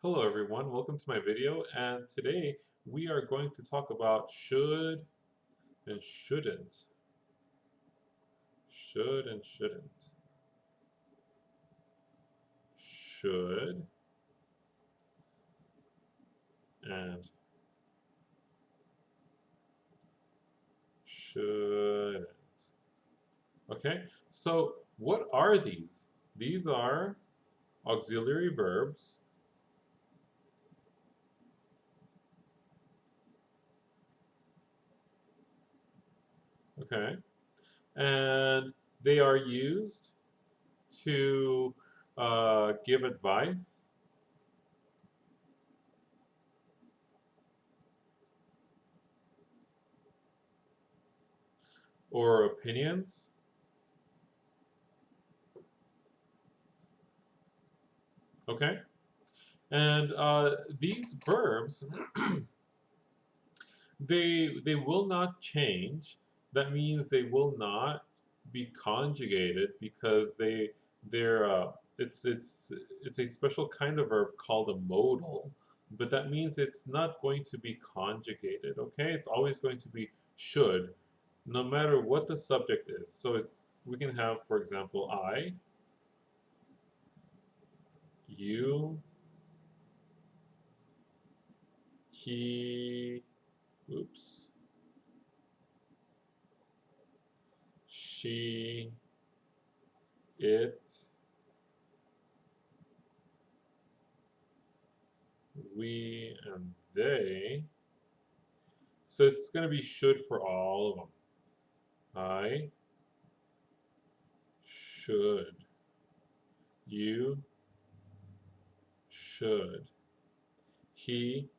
Hello everyone, welcome to my video, and today we are going to talk about should and shouldn't. Should and shouldn't. Should and shouldn't. Okay, so what are these? These are auxiliary verbs, okay, and they are used to give advice or opinions, okay? And these verbs, they will not change. That means they will not be conjugated because they're it's a special kind of verb called a modal, but that means it's not going to be conjugated. Okay, it's always going to be should, no matter what the subject is. So we can have, for example, I, you, he, oops, she, it, we, and they. So it's going to be should for all of them. I should. You should. He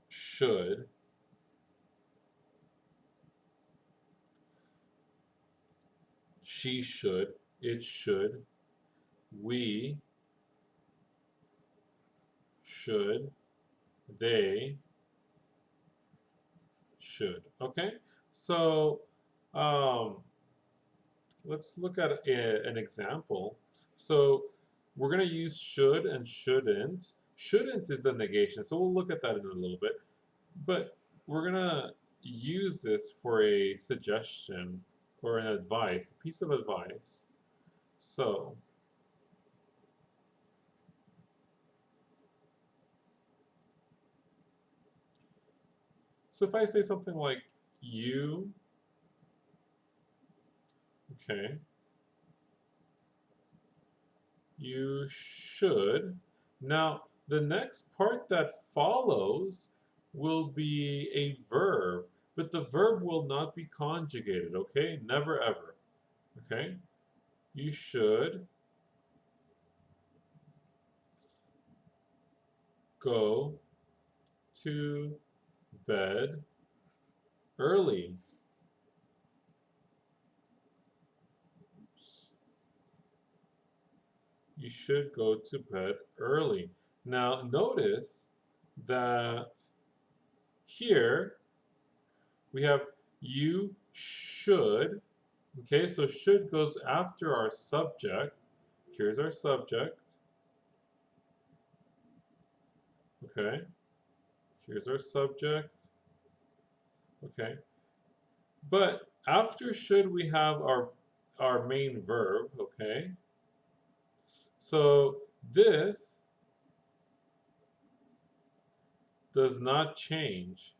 should. She should. It should. We should. They should. Okay? So um, let's look at an example. So we're going to use should and shouldn't. Shouldn't is the negation, so we'll look at that in a little bit. But we're going to use this for a suggestion or an advice, a piece of advice. So, so if I say something like you, okay, you should. Now, the next part that follows will be a verb, but the verb will not be conjugated, okay? Never ever, okay? You should go to bed early. You should go to bed early. Now, notice that here we have you should. Okay, so should goes after our subject. Here's our subject. Okay, here's our subject. Okay, but after should we have our main verb. Okay, so this does not change.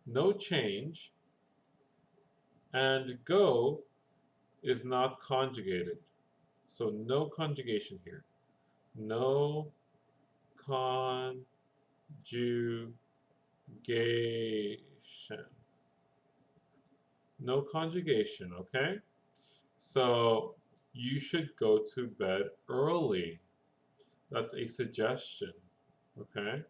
No change, and go is not conjugated. So no conjugation here. No conjugation. No conjugation, okay? So you should go to bed early. That's a suggestion, okay?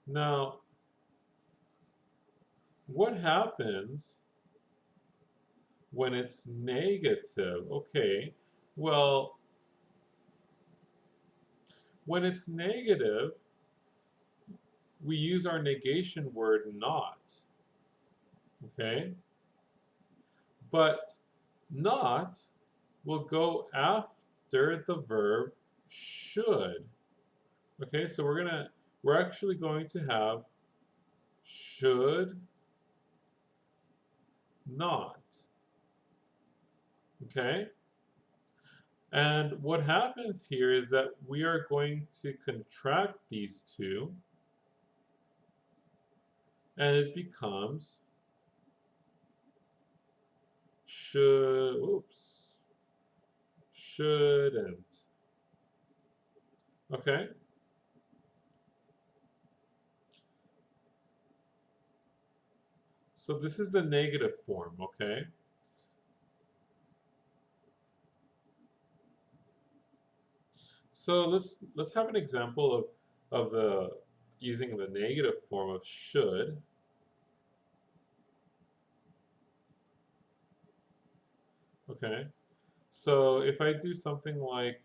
Now, what happens when it's negative? Okay, well, When it's negative, we use our negation word not. Okay? But not will go after the verb should. Okay, so we're actually going to have should not. Okay? And what happens here is that we are going to contract these two, and it becomes shouldn't. Okay? So this is the negative form, okay? So let's have an example of the using the negative form of should. Okay? So if I do something like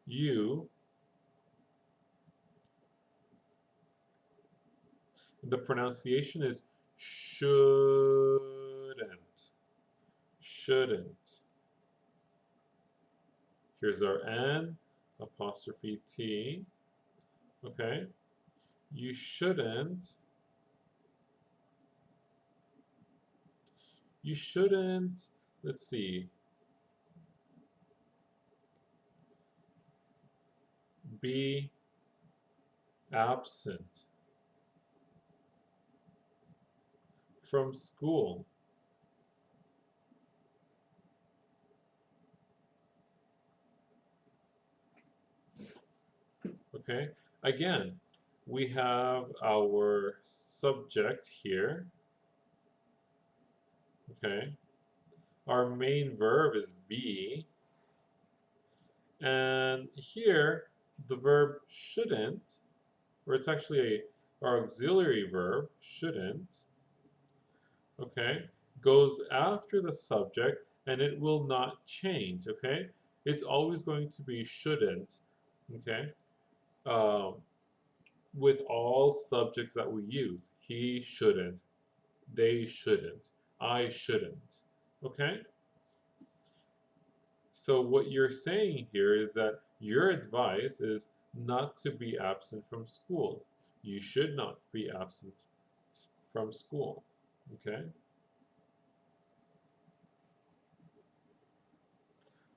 you, the pronunciation is shouldn't. Shouldn't. Here's our N, apostrophe T. Okay? You shouldn't let's see, be absent from school. Okay? Again, we have our subject here. Okay? Our main verb is be. And here, the verb shouldn't, or it's actually our auxiliary verb, shouldn't, okay, goes after the subject and it will not change, okay? It's always going to be shouldn't, okay? Um, with all subjects that we use. He shouldn't, they shouldn't, I shouldn't, okay? So what you're saying here is that your advice is not to be absent from school. You should not be absent from school, okay?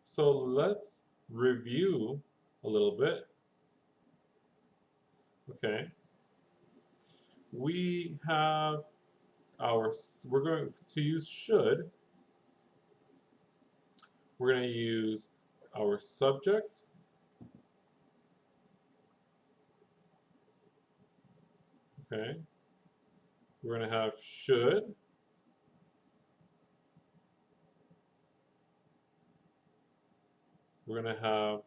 So let's review a little bit, okay? We have we're going to use should. We're going to use our subject, okay? We're going to have should. We're going to have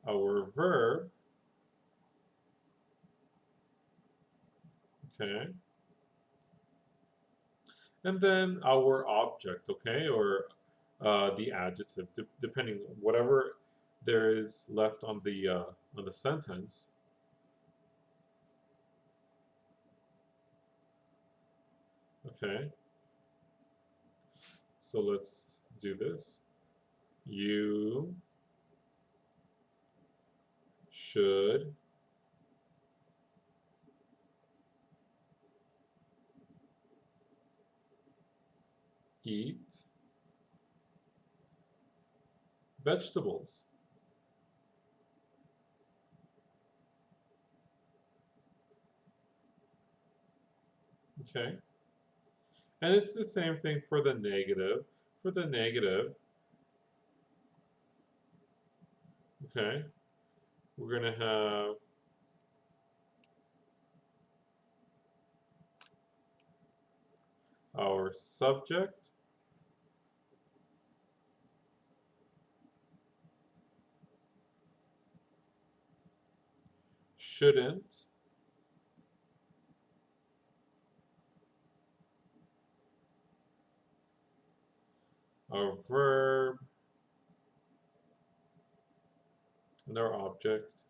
our verb, okay? And then our object, okay? Or the adjective, depending whatever there is left on the sentence. Okay. So let's do this. You should eat vegetables. Okay. And it's the same thing for the negative. For the negative, okay, we're going to have our subject, shouldn't, our verb, and our object.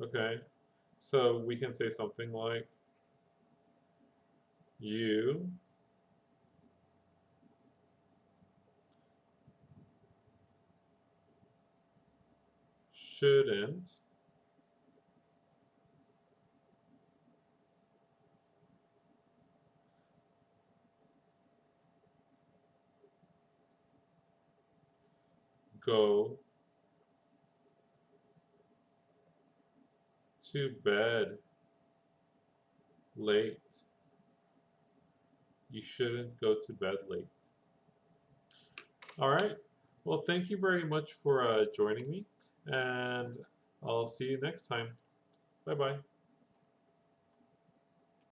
Okay, so we can say something like, you shouldn't go to bed late. You shouldn't go to bed late. All right. Well, thank you very much for joining me, and I'll see you next time. Bye bye.